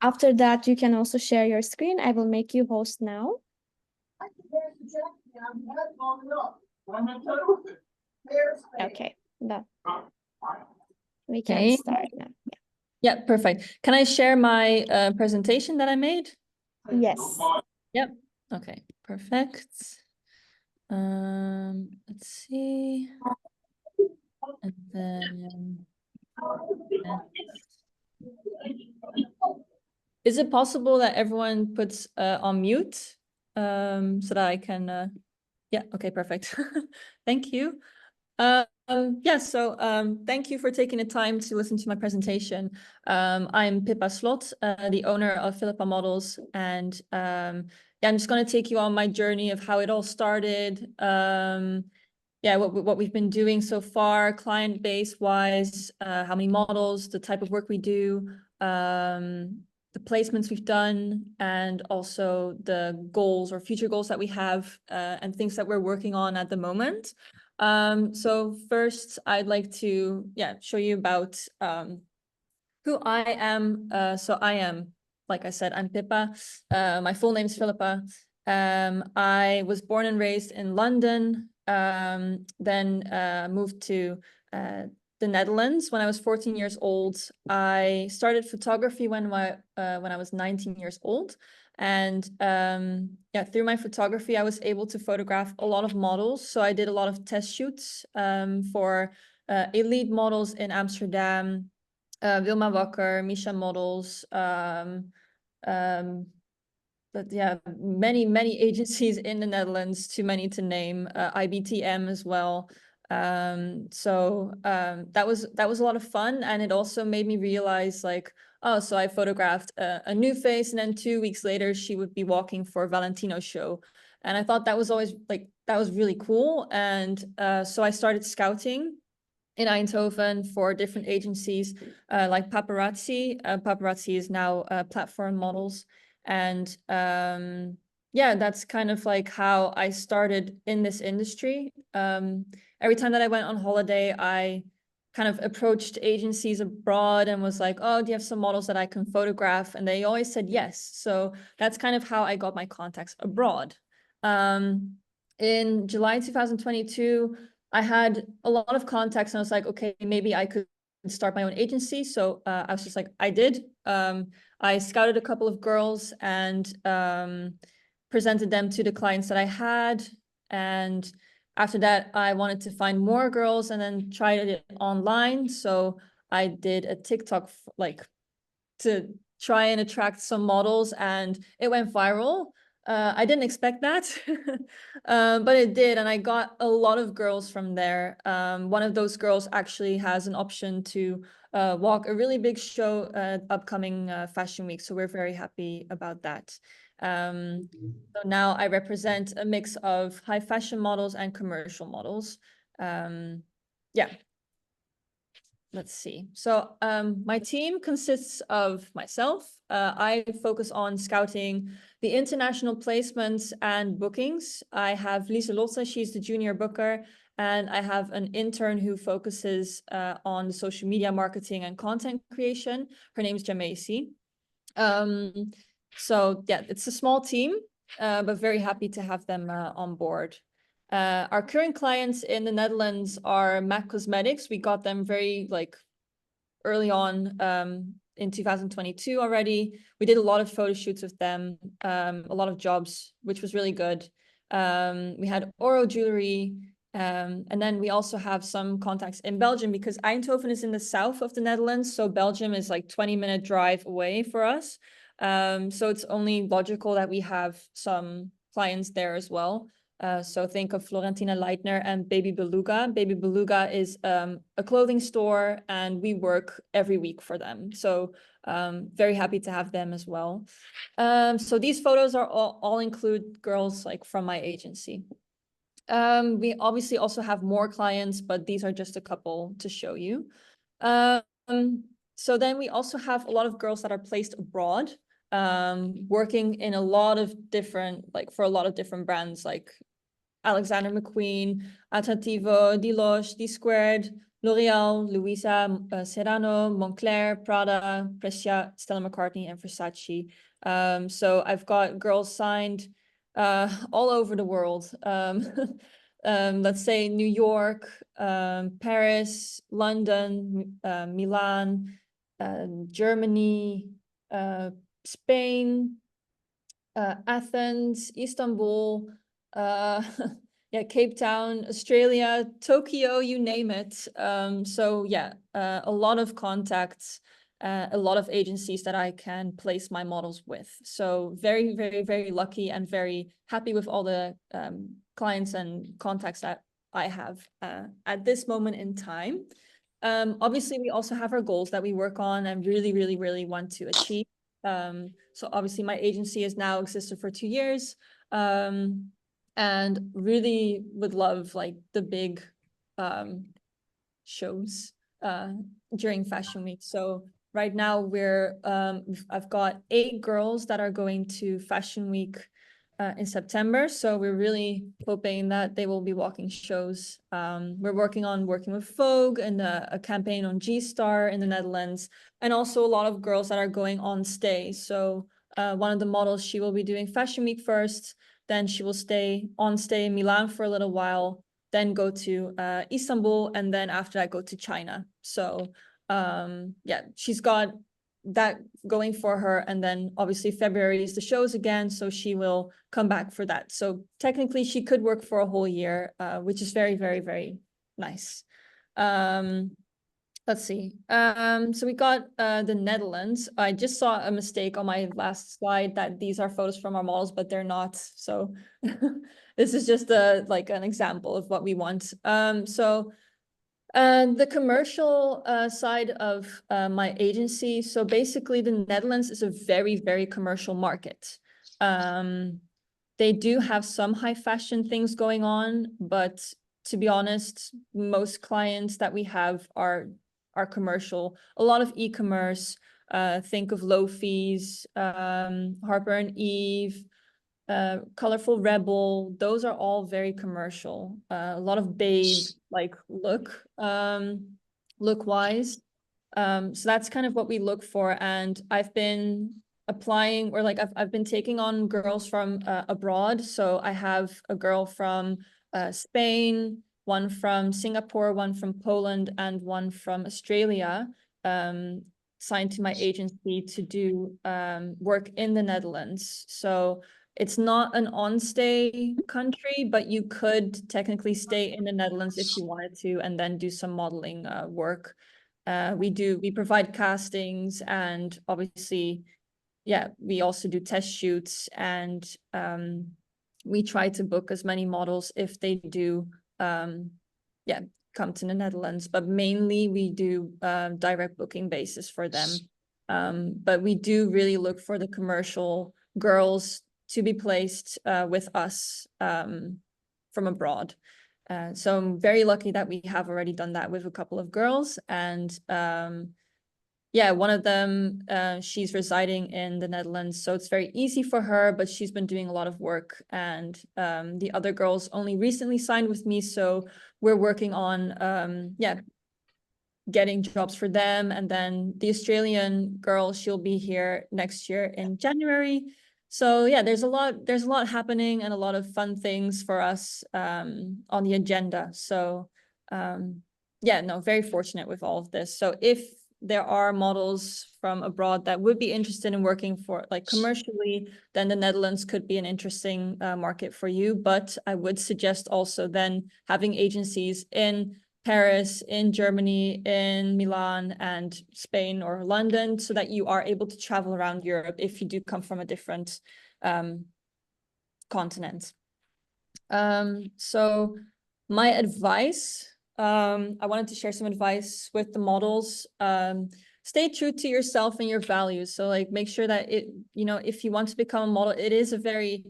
After that, you can also share your screen. I will make you host now. Okay, we can start now. Yeah, perfect. Can I share my presentation that I made? Yes. Yep. Okay, perfect. Let's see. And then is it possible that everyone puts on mute so that I can yeah, okay, perfect. Thank you. Yeah, so thank you for taking the time to listen to my presentation. I'm Pippa Slot, the owner of Filipa Models, and yeah, I'm just going to take you on my journey of how it all started. Yeah, what we've been doing so far, client base wise, how many models, the type of work we do, the placements we've done, and also the goals or future goals that we have and things that we're working on at the moment. So first, I'd like to show you about who I am. So I am, like I said, I'm Pippa. My full name is Filipa. I was born and raised in London, then moved to the Netherlands when I was 14 years old. I started photography when I was 19 years old. And yeah, through my photography, I was able to photograph a lot of models. So I did a lot of test shoots for elite models in Amsterdam, Wilma Wakker, Misha Models, but yeah, many agencies in the Netherlands, too many to name, IBTM as well. So that was a lot of fun, and it also made me realize, like, oh, so I photographed a new face, and then 2 weeks later she would be walking for a Valentino show, and I thought that was always like, that was really cool. And so I started scouting in Eindhoven for different agencies like Paparazzi. Paparazzi is now Platform Models. And yeah, that's kind of like how I started in this industry. Every time that I went on holiday, I kind of approached agencies abroad and was like, oh, do you have some models that I can photograph? And they always said yes. So that's kind of how I got my contacts abroad. In July 2022, I had a lot of contacts, and I was like, okay, maybe I could start my own agency. So I was just like, I did. I scouted a couple of girls and presented them to the clients that I had. And after that, I wanted to find more girls and then tried it online. So I did a TikTok like to try and attract some models, and it went viral. I didn't expect that, but it did, and I got a lot of girls from there. One of those girls actually has an option to walk a really big show upcoming Fashion Week, so we're very happy about that. So now I represent a mix of high fashion models and commercial models. Yeah. Let's see. So my team consists of myself. I focus on scouting the international placements and bookings. I have Lieselotte, she's the junior booker, and I have an intern who focuses on social media marketing and content creation. Her name's Jamesi. So yeah, it's a small team, but very happy to have them on board. Our current clients in the Netherlands are MAC Cosmetics. We got them very early on in 2022 already. We did a lot of photo shoots with them, a lot of jobs, which was really good. We had Oro Jewelry, and then we also have some contacts in Belgium because Eindhoven is in the south of the Netherlands. So Belgium is like 20-minute drive away for us. So it's only logical that we have some clients there as well. So think of Florentina Leitner and Baby Beluga. Baby Beluga is a clothing store, and we work every week for them. So very happy to have them as well. So these photos are all include girls like from my agency. We obviously also have more clients, but these are just a couple to show you. So then we also have a lot of girls that are placed abroad, working in a lot of different, for a lot of different brands like Alexander McQueen, Atrativo, D Squared, L'Oreal, Louisa, Serrano, Moncler, Prada, Brescia, Stella McCartney, and Versace. So I've got girls signed all over the world. Let's say New York, Paris, London, Milan, Germany, Spain, Athens, Istanbul, yeah, Cape Town, Australia, Tokyo, you name it. So yeah, a lot of contacts, a lot of agencies that I can place my models with. So very, very, very lucky and very happy with all the clients and contacts that I have at this moment in time. Obviously, we also have our goals that we work on and really, really, really want to achieve. So obviously my agency has now existed for 2 years, and really would love like the big shows during Fashion Week. So right now I've got 8 girls that are going to Fashion Week in September. So we're really hoping that they will be walking shows. We're working with Vogue and a campaign on G-Star in the Netherlands, and also a lot of girls that are going on stay. So one of the models, she will be doing Fashion Week first, then she will stay in Milan for a little while, then go to Istanbul, and then after that go to China. So yeah, she's got that going for her, and then obviously February is the shows again, so she will come back for that. So technically she could work for a whole year, which is very, very, very nice. Let's see. So we got the Netherlands. I just saw a mistake on my last slide that these are photos from our models, but they're not. So this is just like an example of what we want. So the commercial side of my agency. So basically the Netherlands is a very, very commercial market. They do have some high fashion things going on, but to be honest, most clients that we have are commercial. A lot of e-commerce, think of Lofi's, Harper and Eve, Colorful Rebel. Those are all very commercial. A lot of beige like look wise. So that's kind of what we look for. And I've been applying, or like I've been taking on girls from abroad. So I have a girl from Spain, one from Singapore, one from Poland, and one from Australia, signed to my agency to do work in the Netherlands. So it's not an on-stay country, but you could technically stay in the Netherlands if you wanted to, and then do some modeling work. We provide castings, and obviously, yeah, we also do test shoots, and we try to book as many models if they do, yeah, come to the Netherlands. But mainly we do direct booking basis for them. But we do really look for the commercial girls to be placed with us from abroad. So I'm very lucky that we have already done that with a couple of girls. And yeah, one of them, she's residing in the Netherlands, so it's very easy for her, but she's been doing a lot of work. And the other girls only recently signed with me, so we're working on, yeah, getting jobs for them. And then the Australian girl, she'll be here next year in January. So yeah, there's a lot happening and a lot of fun things for us on the agenda. So yeah, no, very fortunate with all of this. So if there are models from abroad that would be interested in working for like commercially, then the Netherlands could be an interesting market for you. But I would suggest also then having agencies in Paris, in Germany, in Milan, and Spain or London, so that you are able to travel around Europe if you do come from a different continent. So my advice, I wanted to share some advice with the models. Stay true to yourself and your values. So like make sure that if you want to become a model, it is a very,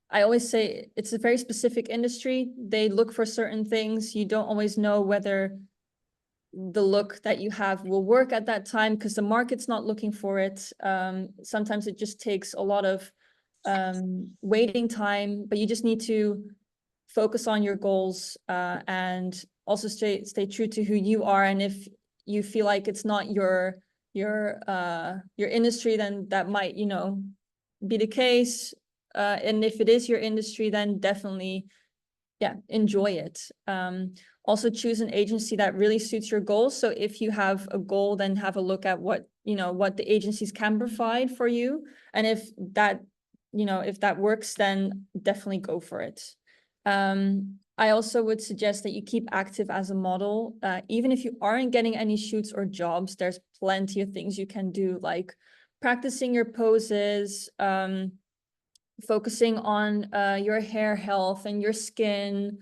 I always say it's a very specific industry. They look for certain things. You don't always know whether the look that you have will work at that time because the market's not looking for it. Sometimes it just takes a lot of waiting time, but you just need to focus on your goals and also stay true to who you are. And if you feel like it's not your industry, then that might, you know, be the case. And if it is your industry, then definitely, yeah, enjoy it. Also choose an agency that really suits your goals. So if you have a goal, then have a look at what, you know, what the agencies can provide for you. And if that, you know, if that works, then definitely go for it. I also would suggest that you keep active as a model. Even if you aren't getting any shoots or jobs, there's plenty of things you can do, like practicing your poses, focusing on your hair health and your skin.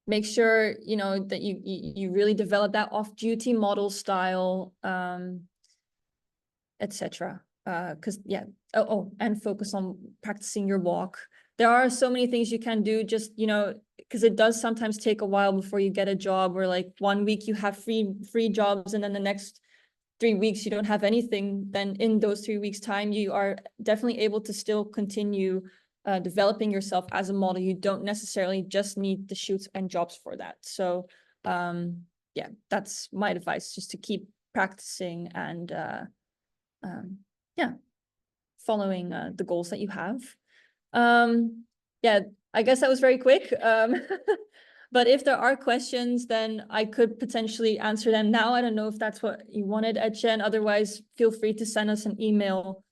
Make sure, you know, that you really develop that off-duty model style, etc. Because yeah, and focus on practicing your walk. There are so many things you can do, just, you know, because it does sometimes take a while before you get a job, or like 1 week you have free jobs, and then the next 3 weeks you don't have anything. Then in those 3 weeks time, you are definitely able to still continue developing yourself as a model. You don't necessarily just need the shoots and jobs for that. So yeah, that's my advice, just to keep practicing and yeah, following the goals that you have. Yeah, I guess that was very quick. But if there are questions, then I could potentially answer them now. I don't know if that's what you wanted, Etchen. Otherwise, feel free to send us an email.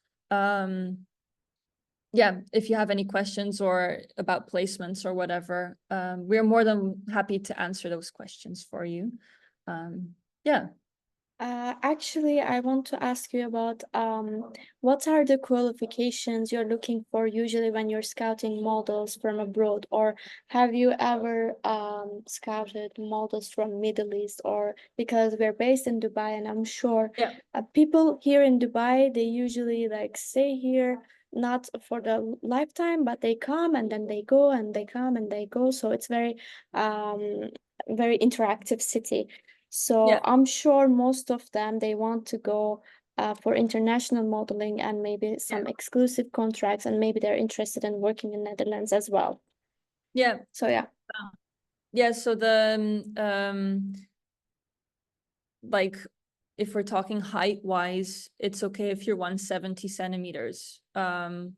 Yeah, if you have any questions or about placements or whatever, we're more than happy to answer those questions for you. Yeah. Actually, I want to ask you about what are the qualifications you're looking for usually when you're scouting models from abroad, or have you ever scouted models from Middle East? Or because we're based in Dubai, and I'm sure Yeah. people here in Dubai, they usually like stay here not for the lifetime, but they come and then they go, and they come and they go. So it's very interactive city. So Yeah. I'm sure most of them, they want to go for international modeling and maybe some exclusive contracts, and maybe they're interested in working in Netherlands as well. Yeah. So yeah. Yeah, so the like, if we're talking height wise, it's okay if you're 170 centimeters and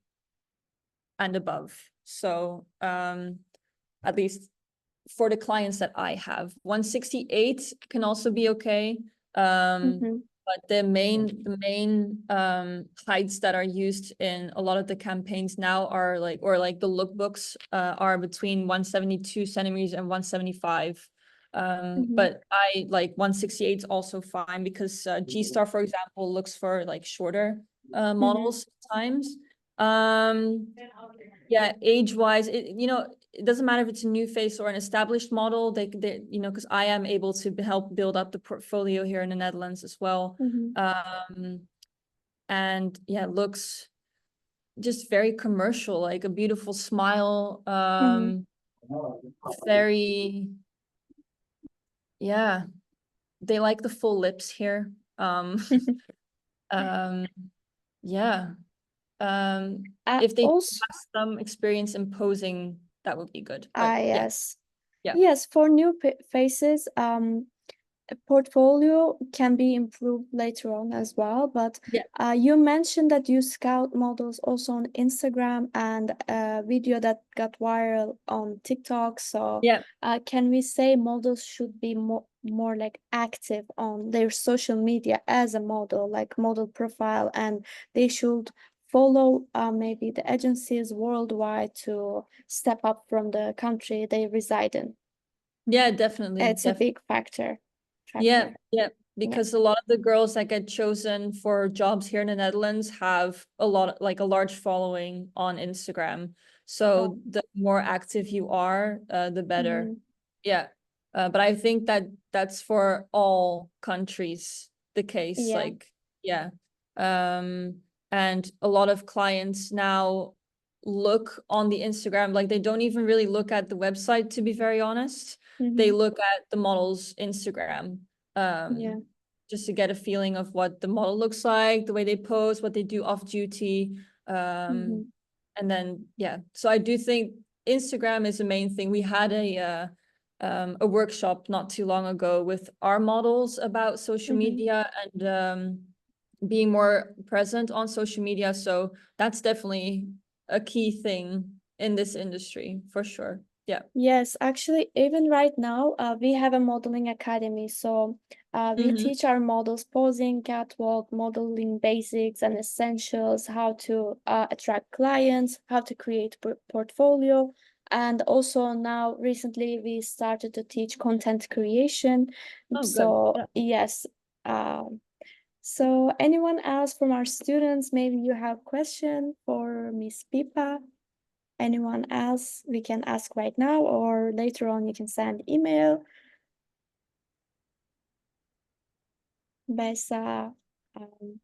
above. So at least for the clients that I have, 168 can also be okay. But the main heights that are used in a lot of the campaigns now are like, or like the lookbooks are between 172 centimeters and 175. But I like 168 is also fine, because G-Star, for example, looks for like shorter models sometimes. Yeah, age-wise, you know, it doesn't matter if it's a new face or an established model. They you know, because I am able to help build up the portfolio here in the Netherlands as well. And yeah, looks just very commercial, like a beautiful smile. Very, yeah, they like the full lips here. Yeah. If they Also, have some experience in posing, that would be good. But yeah, yes. yeah. Yes, for new faces, a portfolio can be improved later on as well. But Yeah. you mentioned that you scout models also on Instagram, and a video that got viral on TikTok. So Yeah. can we say models should be more like active on their social media as a model, like model profile, and they should follow maybe the agencies worldwide to step up from the country they reside in? Yeah, definitely. It's a big factor. Yeah, yeah. Yeah. Because a lot of the girls that get chosen for jobs here in the Netherlands have a large following on Instagram. So the more active you are, the better. Yeah. But I think that that's for all countries the case. Yeah. Like, yeah. And a lot of clients now look on the Instagram, like they don't even really look at the website, to be very honest. They look at the model's Instagram, Yeah. just to get a feeling of what the model looks like, the way they pose, what they do off duty. And then, yeah, so I do think Instagram is the main thing. We had a workshop not too long ago with our models about social Mhm. media and being more present on social media. So that's definitely a key thing in this industry for sure. Yeah. Yes, actually, even right now, we have a modeling academy. So we Mm-hmm. teach our models posing, catwalk, modeling basics and essentials, how to attract clients, how to create portfolio. And also now recently we started to teach content creation. Oh, good. So Yeah. yes, so anyone else from our students, maybe you have question for Miss Pippa? Anyone else we can ask right now, or later on you can send email. Besa, um,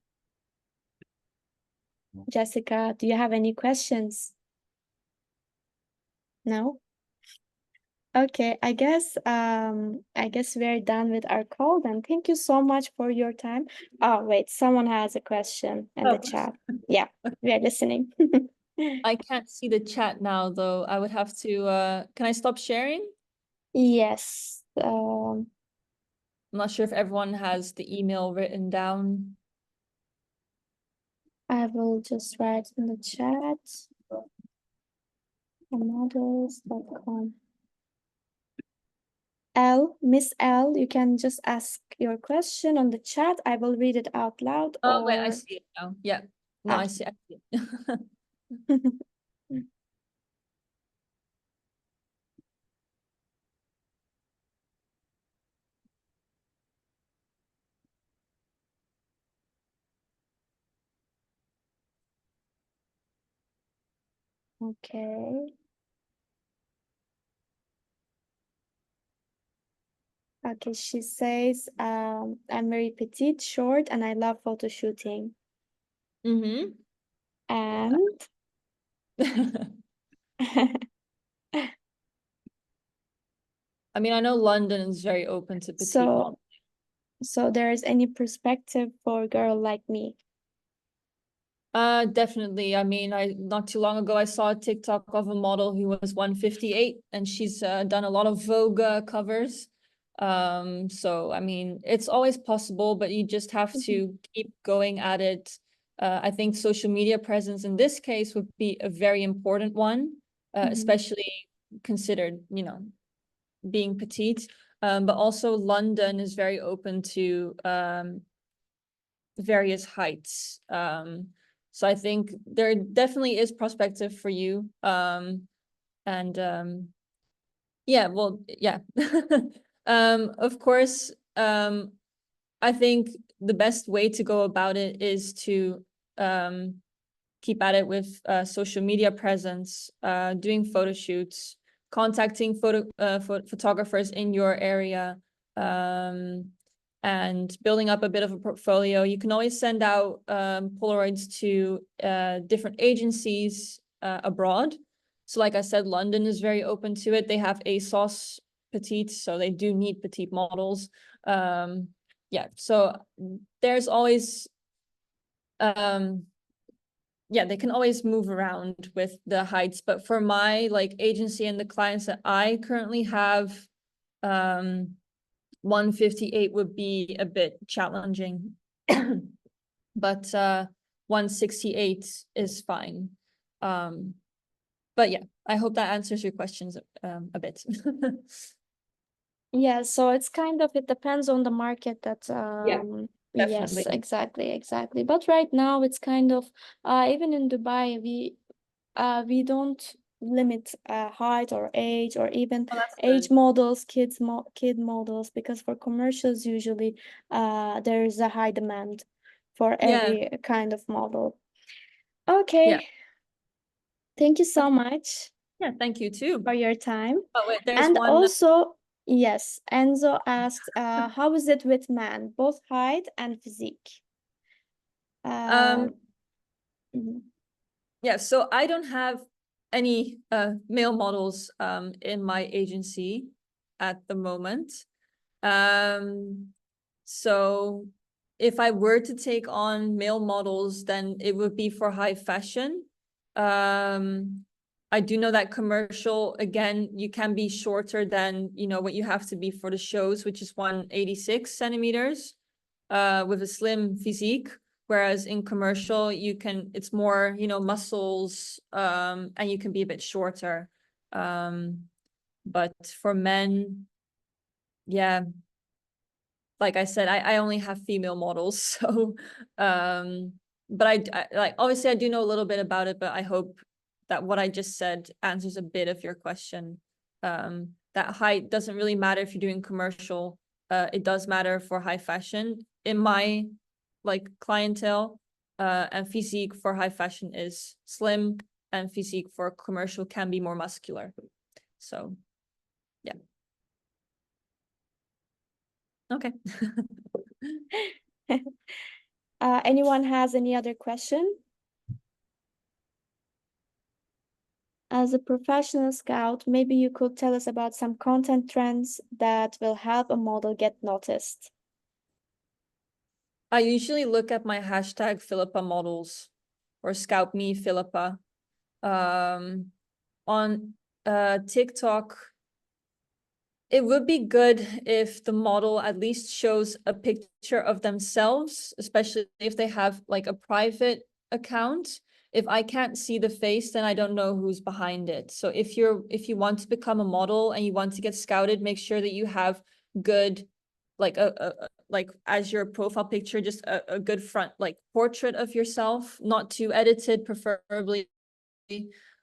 Jessica, do you have any questions? No? Okay, I guess we're done with our call then. Thank you so much for your time. Oh, wait, someone has a question in the Oh, chat. Yeah, we are listening. I can't see the chat now though. I would have to can I stop sharing? Yes, I'm not sure if everyone has the email written down. I will just write in the chat. Models.com. Miss L, you can just ask your question on the chat. I will read it out loud Oh, wait, I or see it now. Yeah. No, ah. I see it. Okay. Okay, she says, I'm very petite, short, and I love photo shooting. Mm-hmm. And I mean, I know London is very open to petite so models. so there is any perspective for a girl like me? Definitely. I mean, I not too long ago I saw a TikTok of a model who was 158 and she's done a lot of Vogue covers. So I mean, it's always possible, but you just have Mhm, to keep going at it. I think social media presence in this case would be a very important one, mhm, especially considered, being petite. But also London is very open to various heights. So I think there definitely is perspective for you. And yeah, well, yeah. Of course, I think the best way to go about it is to keep at it with social media presence, doing photo shoots, contacting photographers in your area, um, and building up a bit of a portfolio. You can always send out Polaroids to different agencies abroad. So like I said, London is very open to it. They have ASOS petite, so they do need petite models. Yeah, so there's always yeah, they can always move around with the heights. But for my like agency and the clients that I currently have, 158 would be a bit challenging. But 168 is fine. But yeah, I hope that answers your questions a bit. Yeah, so it's kind of, it depends on the market that Yeah, yes, definitely. exactly. But right now it's kind of even in Dubai we don't limit height or age or even Oh, that's age good. models, kid models, because for commercials usually there is a high demand for Yeah, every kind of model. yeah. Okay, thank you so much Yeah, thank you too. for your time. Oh, wait, there's And one. also, yes, Enzo asked, how is it with man, both height and physique? Uh, Um, mhm, Yeah, so I don't have any male models in my agency at the moment. Um, so if I were to take on male models, then it would be for high fashion. Um, I do know that commercial, again, you can be shorter than, you know, what you have to be for the shows, which is 186 centimeters, with a slim physique. Whereas in commercial, it's more, you know, muscles, and you can be a bit shorter. But for men, yeah, like I said, I only have female models, so but I like, obviously I do know a little bit about it, but I hope that what I just said answers a bit of your question. That height doesn't really matter if you're doing commercial. It does matter for high fashion. In my like clientele, and physique for high fashion is slim, and physique for commercial can be more muscular. So yeah. Okay. Anyone has any other question? As a professional scout, maybe you could tell us about some content trends that will help a model get noticed. I usually look at my hashtag Filipa Models or Scout Me Filipa. On TikTok, it would be good if the model at least shows a picture of themselves, especially if they have like a private account. If I can't see the face, then I don't know who's behind it. So if you want to become a model and you want to get scouted, make sure that you have good, like like as your profile picture, just a good front like portrait of yourself, not too edited, preferably.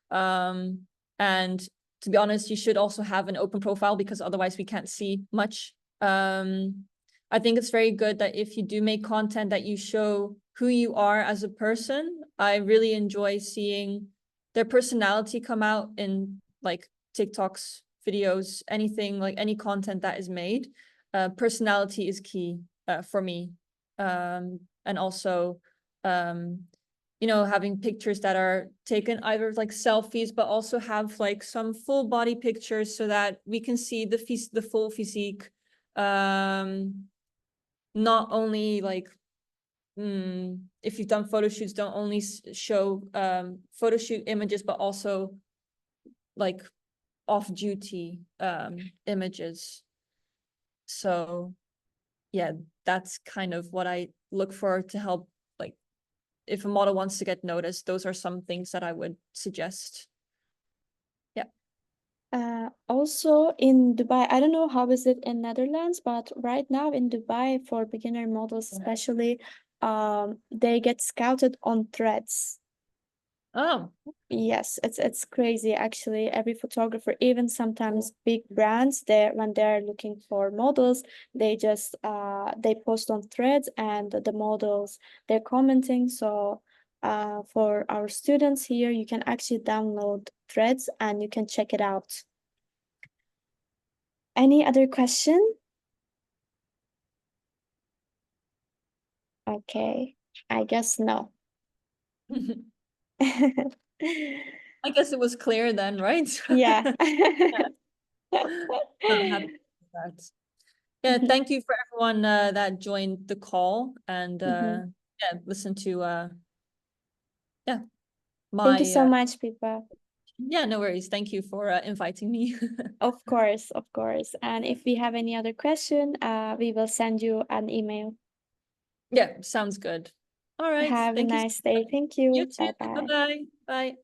And to be honest, you should also have an open profile because otherwise we can't see much. I think it's very good that if you do make content that you show who you are as a person. I really enjoy seeing their personality come out in like TikToks, videos, anything, like any content that is made. Personality is key for me. And also, you know, having pictures that are taken either like selfies, but also have like some full body pictures so that we can see the full physique. Not only like, if you've done photo shoots, don't only show photo shoot images, but also like off-duty images. So yeah, that's kind of what I look for to help, like if a model wants to get noticed, those are some things that I would suggest. Also in Dubai, I don't know how is it in Netherlands, but right now in Dubai for beginner models especially, they get scouted on threads. Oh, Yes, it's crazy actually. Every photographer, even sometimes big brands, when they're looking for models, they post on threads and the models they're commenting. So for our students here, you can actually download threads and you can check it out. Any other question? Okay, I guess no. I guess it was clear then, right? Yeah. I'm happy with that. Yeah, thank you for everyone that joined the call and Mhm. yeah, listen to yeah, Thank you my so much, Pippa. yeah, no worries. Thank you for inviting me. Of course, of course. And if we have any other question, we will send you an email. Yeah, sounds good. All right. Have a Thank you. nice day. Thank You you. too. Bye bye. Bye-bye. Bye.